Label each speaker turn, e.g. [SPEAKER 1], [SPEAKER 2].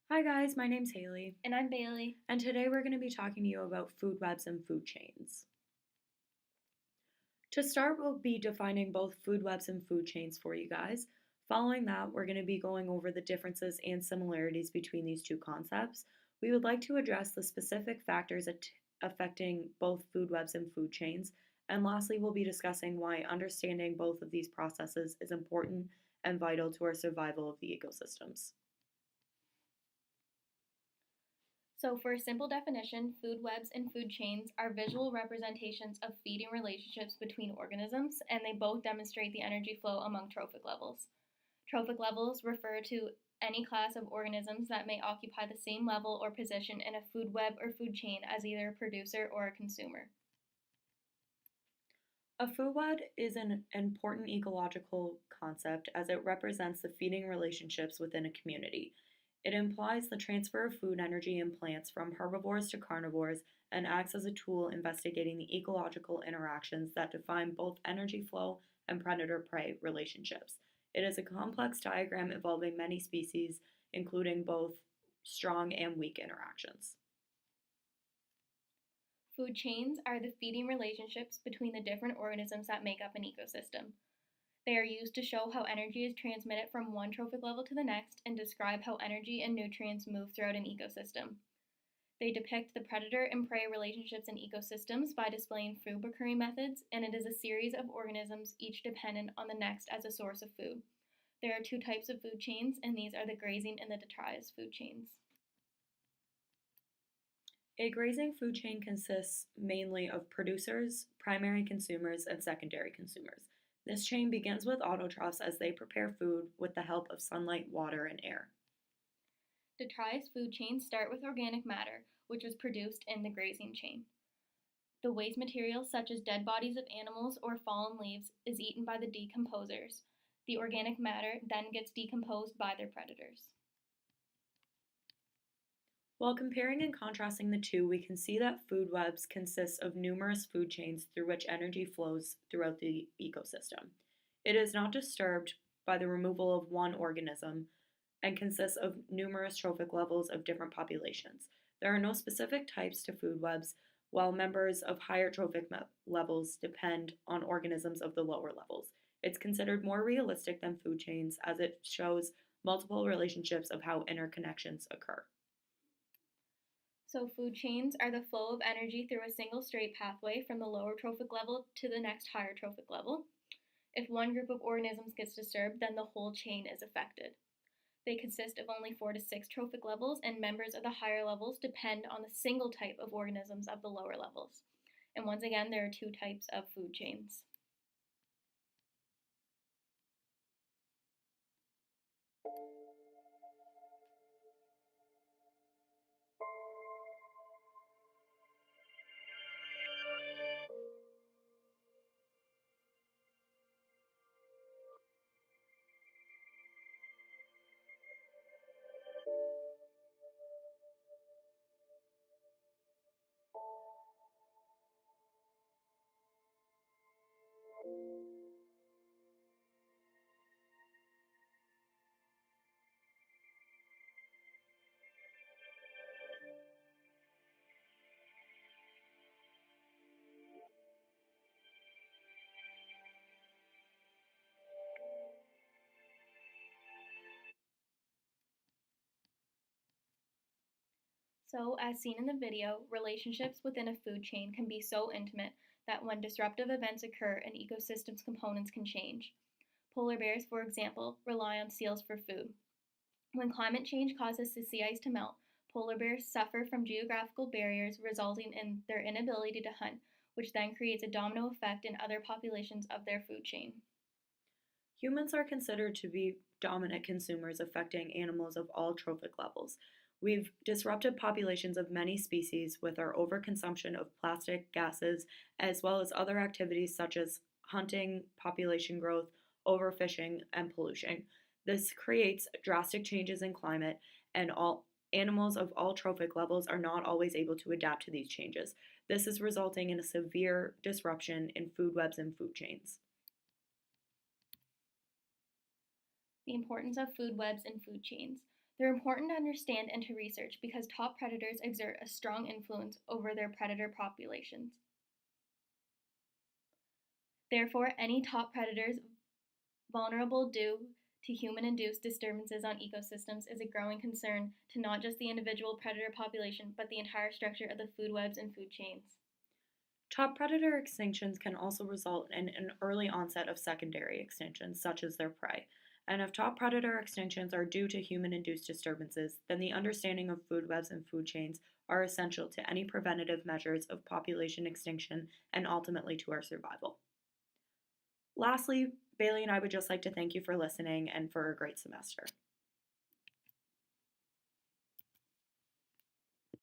[SPEAKER 1] Hi guys, my name's Hailey,
[SPEAKER 2] And I'm Bailey.
[SPEAKER 1] and today we're going to be talking to you about food webs and food chains. To start, we'll be defining both food webs and food chains for you guys. Following that, we're going to be going over the differences and similarities between these two concepts. We would like to address the specific factors affecting both food webs and food chains. And lastly, we'll be discussing why understanding both of these processes is important and vital to our survival of the ecosystems.
[SPEAKER 2] So, for a simple definition, food webs and food chains are visual representations of feeding relationships between organisms, and they both demonstrate the energy flow among trophic levels. Trophic levels refer to any class of organisms that may occupy the same level or position in a food web or food chain as either a producer or a consumer.
[SPEAKER 1] A food web is an important ecological concept as it represents the feeding relationships within a community. It implies the transfer of food energy in plants from herbivores to carnivores and acts as a tool investigating the ecological interactions that define both energy flow and predator prey relationships. It is a complex diagram involving many species, including both strong and weak interactions.
[SPEAKER 2] Food chains are the feeding relationships between the different organisms that make up an ecosystem. They are used to show how energy is transmitted from one trophic level to the next and describe how energy and nutrients move throughout an ecosystem. They depict the predator and prey relationships in ecosystems by displaying food procuring methods, and it is a series of organisms, each dependent on the next as a source of food. There are two types of food chains, and these are the grazing and the detritus food chains.
[SPEAKER 1] A grazing food chain consists mainly of producers, primary consumers, and secondary consumers. This chain begins with autotrophs as they prepare food with the help of sunlight, water, and air.
[SPEAKER 2] Detritus food chains start with organic matter, which is produced in the grazing chain. The waste material, such as dead bodies of animals or fallen leaves, is eaten by the decomposers. The organic matter then gets decomposed by their predators.
[SPEAKER 1] While comparing and contrasting the two, we can see that food webs consist of numerous food chains through which energy flows throughout the ecosystem. It is not disturbed by the removal of one organism and consists of numerous trophic levels of different populations. There are no specific types to food webs, while members of higher trophic levels depend on organisms of the lower levels. It's considered more realistic than food chains as it shows multiple relationships of how interconnections occur.
[SPEAKER 2] So, food chains are the flow of energy through a single straight pathway from the lower trophic level to the next higher trophic level. If one group of organisms gets disturbed, then the whole chain is affected. They consist of only 4 to 6 trophic levels, and members of the higher levels depend on the single type of organisms of the lower levels. And once again, there are two types of food chains. So, as seen in the video, relationships within a food chain can be so intimate that when disruptive events occur, an ecosystem's components can change. Polar bears, for example, rely on seals for food. When climate change causes the sea ice to melt, polar bears suffer from geographical barriers resulting in their inability to hunt, which then creates a domino effect in other populations of their food chain.
[SPEAKER 1] Humans are considered to be dominant consumers affecting animals of all trophic levels. We've disrupted populations of many species with our overconsumption of plastic, gases, as well as other activities such as hunting, population growth, overfishing, and pollution. This creates drastic changes in climate, and all animals of all trophic levels are not always able to adapt to these changes. This is resulting in a severe disruption in food webs and food chains.
[SPEAKER 2] The importance of food webs and food chains. They're important to understand and to research because top predators exert a strong influence over their predator populations. Therefore, any top predators vulnerable due to human-induced disturbances on ecosystems is a growing concern to not just the individual predator population, but the entire structure of the food webs and food chains.
[SPEAKER 1] Top predator extinctions can also result in an early onset of secondary extinctions, such as their prey. And if top predator extinctions are due to human induced disturbances, then the understanding of food webs and food chains are essential to any preventative measures of population extinction and ultimately to our survival. Lastly, Bailey and I would just like to thank you for listening and for a great semester.